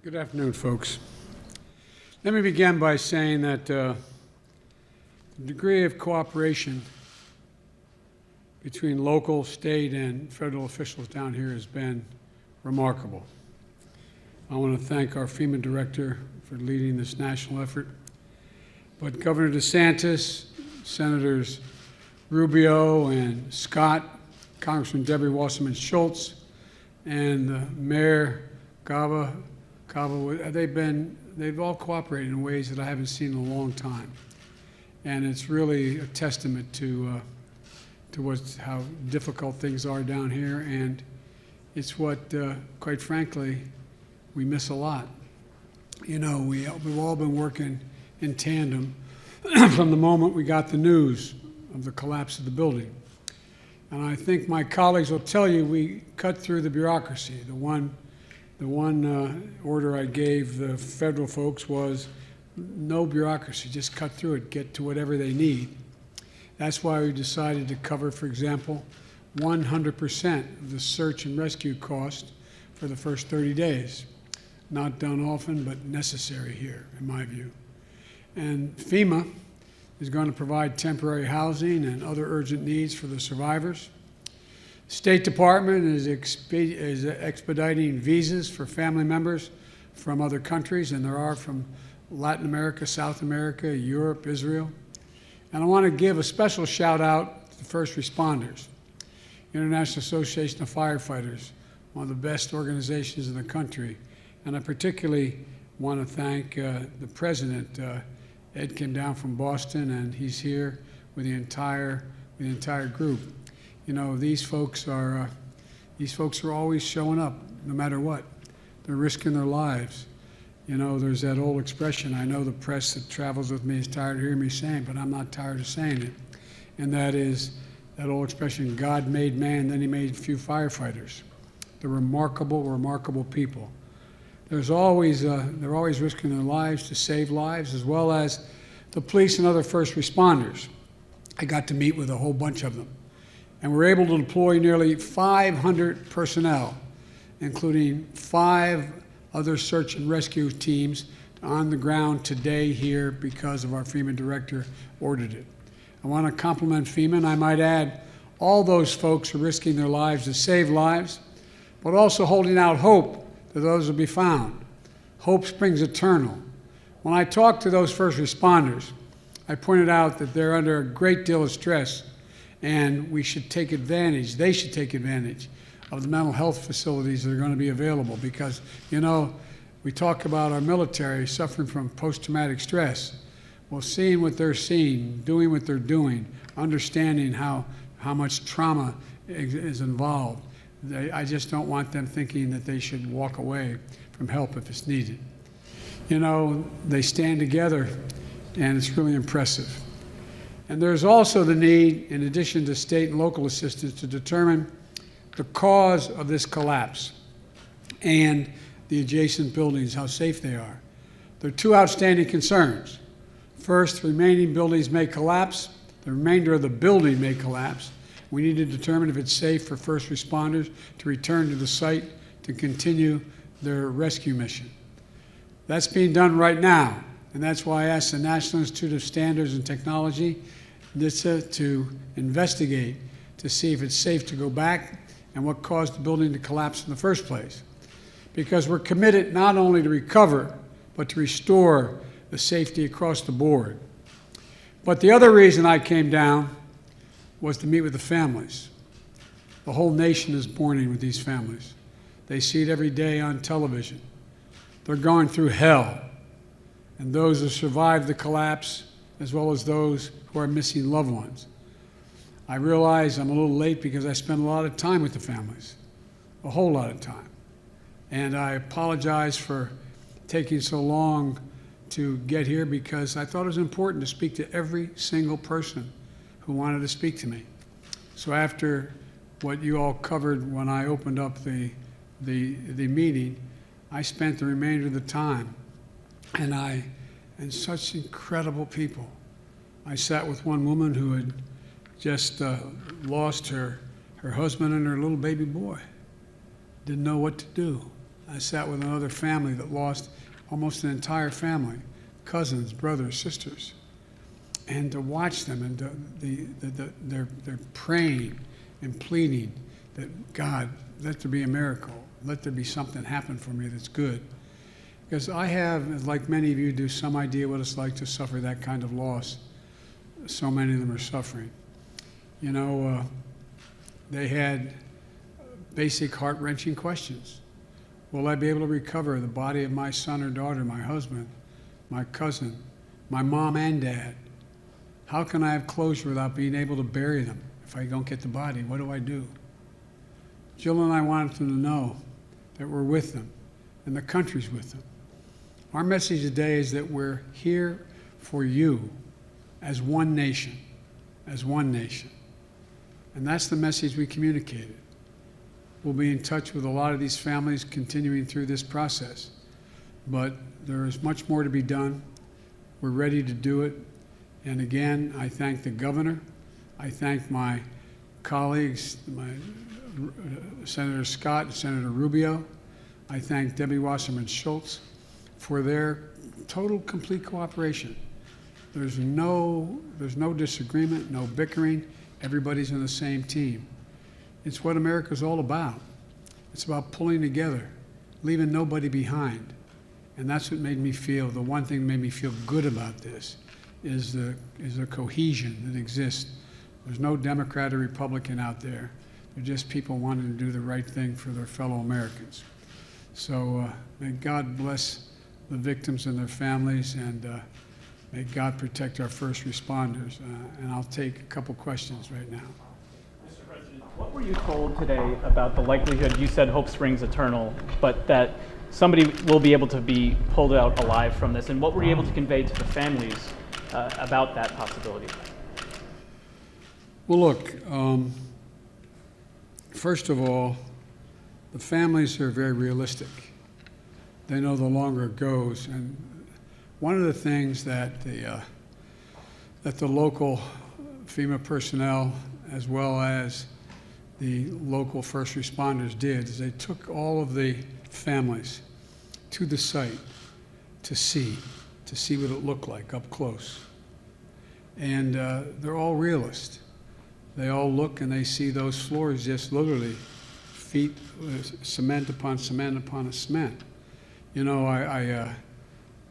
Good afternoon, folks. Let me begin by saying that the degree of cooperation between local, state, and federal officials down here has been remarkable. I want to thank our FEMA director for leading this national effort, but Governor DeSantis, Senators Rubio and Scott, Congressman Debbie Wasserman Schultz, and Mayor Cava, they've all cooperated in ways that I haven't seen in a long time. And it's really a testament to how difficult things are down here, and it's what, quite frankly, we miss a lot. You know, we've all been working in tandem from the moment we got the news of the collapse of the building. And I think my colleagues will tell you we cut through the bureaucracy. The one order I gave the federal folks was no bureaucracy, just cut through it, get to whatever they need. That's why we decided to cover, for example, 100% of the search and rescue cost for the first 30 days. Not done often, but necessary here, in my view. And FEMA is going to provide temporary housing and other urgent needs for the survivors. State Department is expediting visas for family members from other countries, and there are from Latin America, South America, Europe, Israel. And I want to give a special shout out to the first responders. International Association of Firefighters, one of the best organizations in the country. And I particularly want to thank the president. Ed came down from Boston, and he's here with the entire group. You know, these folks are always showing up, no matter what. They're risking their lives. You know, there's that old expression, I know the press that travels with me is tired of hearing me saying, but I'm not tired of saying it. And that is that old expression, God made man, then he made a few firefighters. They're remarkable, remarkable people. They're always risking their lives to save lives, as well as the police and other first responders. I got to meet with a whole bunch of them. And we're able to deploy nearly 500 personnel, including 5 other search and rescue teams on the ground today here because of our FEMA director ordered it. I want to compliment FEMA, and I might add, all those folks are risking their lives to save lives, but also holding out hope that those will be found. Hope springs eternal. When I talked to those first responders, I pointed out that they're under a great deal of stress, and we should take advantage, they should take advantage of the mental health facilities that are going to be available, because, you know, we talk about our military suffering from post-traumatic stress. Well, seeing what they're seeing, doing what they're doing, understanding how much trauma is involved, I just don't want them thinking that they should walk away from help if it's needed. You know, they stand together, and it's really impressive. And there's also the need, in addition to state and local assistance, to determine the cause of this collapse and the adjacent buildings, how safe they are. There are 2 outstanding concerns. First, the remaining buildings may collapse. The remainder of the building may collapse. We need to determine if it's safe for first responders to return to the site to continue their rescue mission. That's being done right now, and that's why I asked the National Institute of Standards and Technology, NHTSA, to investigate to see if it's safe to go back and what caused the building to collapse in the first place. Because we're committed not only to recover, but to restore the safety across the board. But the other reason I came down was to meet with the families. The whole nation is mourning with these families. They see it every day on television. They're going through hell. And those who survived the collapse, as well as those who are missing loved ones. I realize I'm a little late because I spent a lot of time with the families, a whole lot of time. And I apologize for taking so long to get here, because I thought it was important to speak to every single person who wanted to speak to me. So after what you all covered when I opened up the meeting, I spent the remainder of the time, and such incredible people. I sat with one woman who had just lost her husband and her little baby boy. Didn't know what to do. I sat with another family that lost almost an entire family, cousins, brothers, sisters. And to watch them and they're praying and pleading that, God, let there be a miracle. Let there be something happen for me that's good. Because I have, like many of you do, some idea what it's like to suffer that kind of loss. So many of them are suffering. You know, they had basic heart-wrenching questions. Will I be able to recover the body of my son or daughter, my husband, my cousin, my mom and dad? How can I have closure without being able to bury them? If I don't get the body, what do I do? Jill and I wanted them to know that we're with them and the country's with them. Our message today is that we're here for you as one nation, as one nation. And that's the message we communicated. We'll be in touch with a lot of these families continuing through this process. But there is much more to be done. We're ready to do it. And again, I thank the governor. I thank my colleagues, Senator Scott and Senator Rubio. I thank Debbie Wasserman Schultz for their total, complete cooperation. There's no disagreement, no bickering. Everybody's on the same team. It's what America's all about. It's about pulling together, leaving nobody behind. And that's what made me feel, the one thing that made me feel good about this is the cohesion that exists. There's no Democrat or Republican out there. They're just people wanting to do the right thing for their fellow Americans. So may God bless the victims and their families, and may God protect our first responders. And I'll take a couple questions right now. Mr. President, what were you told today about the likelihood, you said hope springs eternal, but that somebody will be able to be pulled out alive from this, and what were you able to convey to the families about that possibility? Well, look, first of all, the families are very realistic. They know the longer it goes. And one of the things that the local FEMA personnel, as well as the local first responders, did is they took all of the families to the site to see what it looked like up close. And they're all realists. They all look and they see those floors just literally feet, cement upon cement upon cement. You know,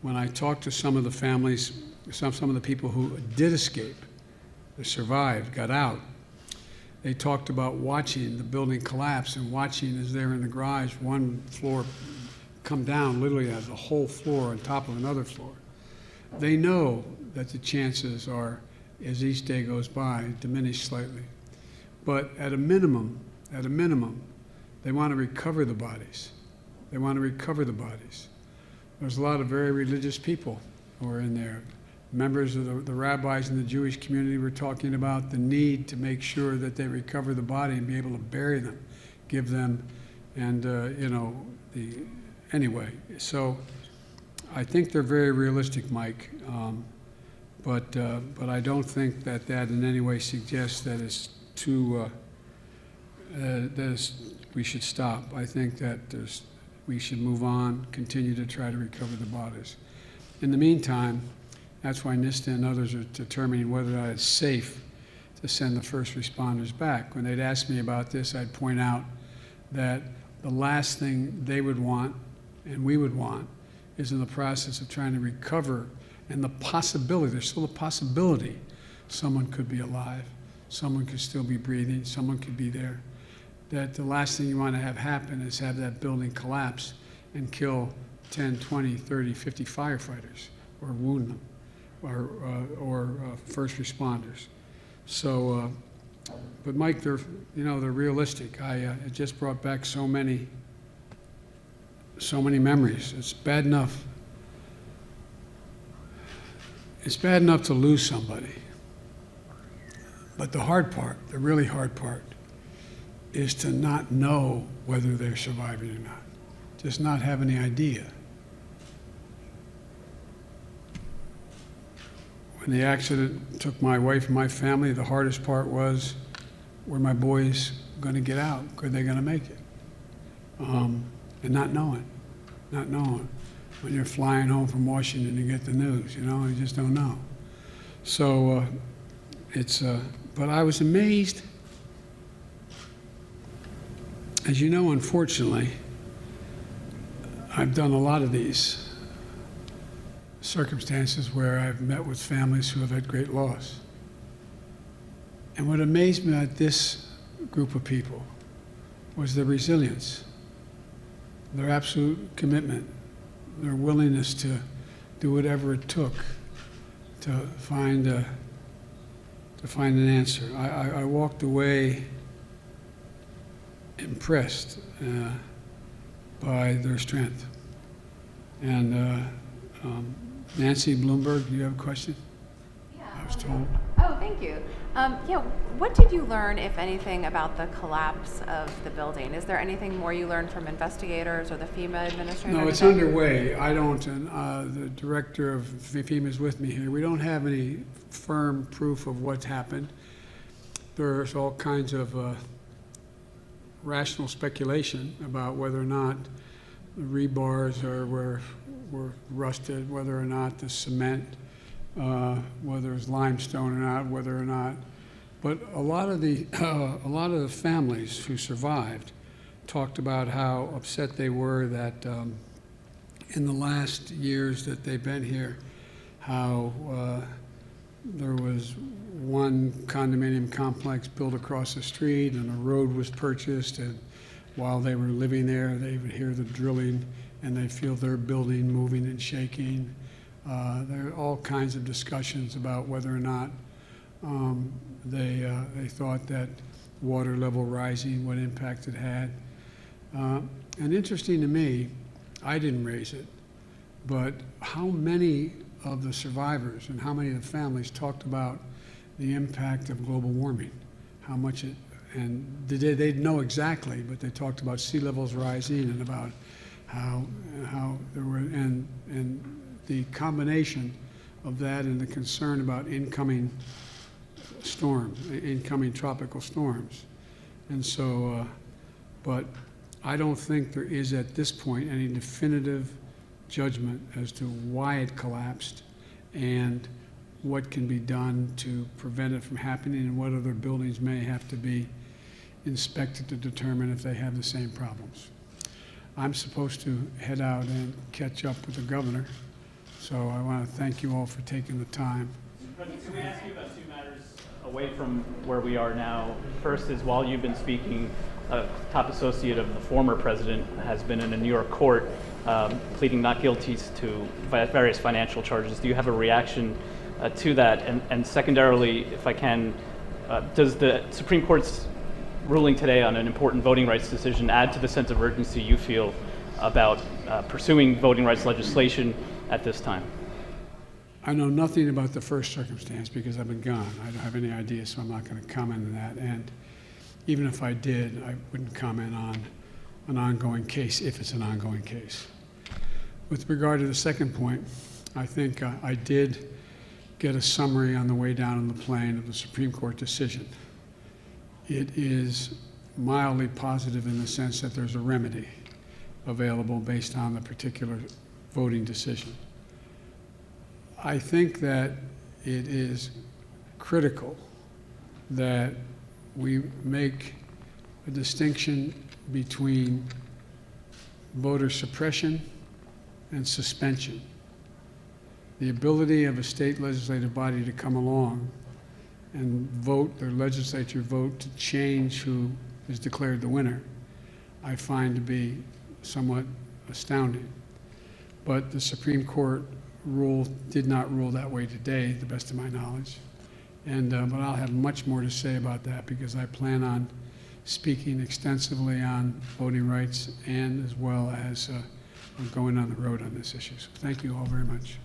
when I talked to some of the families, some of the people who did escape, they survived, got out, they talked about watching the building collapse and watching as they were in the garage, one floor come down literally as a whole floor on top of another floor. They know that the chances are, as each day goes by, diminish slightly. But at a minimum, they want to recover the bodies. They want to recover the bodies. There's a lot of very religious people who are in there. Members of the rabbis in the Jewish community were talking about the need to make sure that they recover the body and be able to bury them, give them, and anyway. So I think they're very realistic, Mike. But I don't think that in any way suggests that it's too, we should stop. I think that we should move on, continue to try to recover the bodies. In the meantime, that's why NISTA and others are determining whether or not it's safe to send the first responders back. When they'd ask me about this, I'd point out that the last thing they would want, and we would want, is in the process of trying to recover, and the possibility, there's still a possibility someone could be alive, someone could still be breathing, someone could be there, that the last thing you want to have happen is have that building collapse and kill 10, 20, 30, 50 firefighters or wound them or first responders. So, but Mike, they're realistic. It just brought back so many memories. It's bad enough. It's bad enough to lose somebody. But the hard part, the really hard part, is to not know whether they're surviving or not. Just not have any idea. When the accident took my wife and my family, the hardest part was, were my boys going to get out? Are they going to make it? and not knowing. When you're flying home from Washington to get the news, you just don't know. So but I was amazed. As you know, unfortunately, I've done a lot of these circumstances where I've met with families who have had great loss. And what amazed me at this group of people was their resilience, their absolute commitment, their willingness to do whatever it took to find an answer. I walked away impressed by their strength. And Nancy Bloomberg, do you have a question? Yeah. I was told. Oh, thank you. What did you learn, if anything, about the collapse of the building? Is there anything more you learned from investigators or the FEMA administrator? No, it's underway. I don't, and the director of FEMA is with me here. We don't have any firm proof of what's happened. There's all kinds of rational speculation about whether or not the rebars were rusted, whether or not the cement, whether it's limestone or not, but a lot of the families who survived talked about how upset they were that in the last years that they've been here, how there was one condominium complex built across the street and a road was purchased, and while they were living there, they would hear the drilling and they feel their building moving and shaking. There are all kinds of discussions about whether or not they thought that water level rising, what impact it had. And interesting to me, I didn't raise it, but how many of the survivors and how many of the families talked about the impact of global warming, how much it, and they didn't know exactly, but they talked about sea levels rising and about how there were, and the combination of that and the concern about incoming storms, incoming tropical storms. And so, but I don't think there is at this point any definitive judgment as to why it collapsed and what can be done to prevent it from happening and what other buildings may have to be inspected to determine if they have the same problems. I'm supposed to head out and catch up with the governor, so I want to thank you all for taking the time. President, can we ask you about two matters away from where we are now? First is, while you've been speaking, a top associate of the former president has been in a New York court pleading not guilty to various financial charges. Do you have a reaction to that? And secondarily, if I can, does the Supreme Court's ruling today on an important voting rights decision add to the sense of urgency you feel about pursuing voting rights legislation at this time? I know nothing about the first circumstance because I've been gone. I don't have any idea, so I'm not going to comment on that. And even if I did, I wouldn't comment on an ongoing case if it's an ongoing case. With regard to the second point, I think I did get a summary on the way down on the plane of the Supreme Court decision. It is mildly positive in the sense that there's a remedy available based on the particular voting decision. I think that it is critical that we make a distinction between voter suppression and suspension. The ability of a state legislative body to come along and vote, their legislature vote to change who is declared the winner, I find to be somewhat astounding. But the Supreme Court did not rule that way today, to the best of my knowledge. And but I'll have much more to say about that because I plan on speaking extensively on voting rights and as well as going on the road on this issue. So thank you all very much.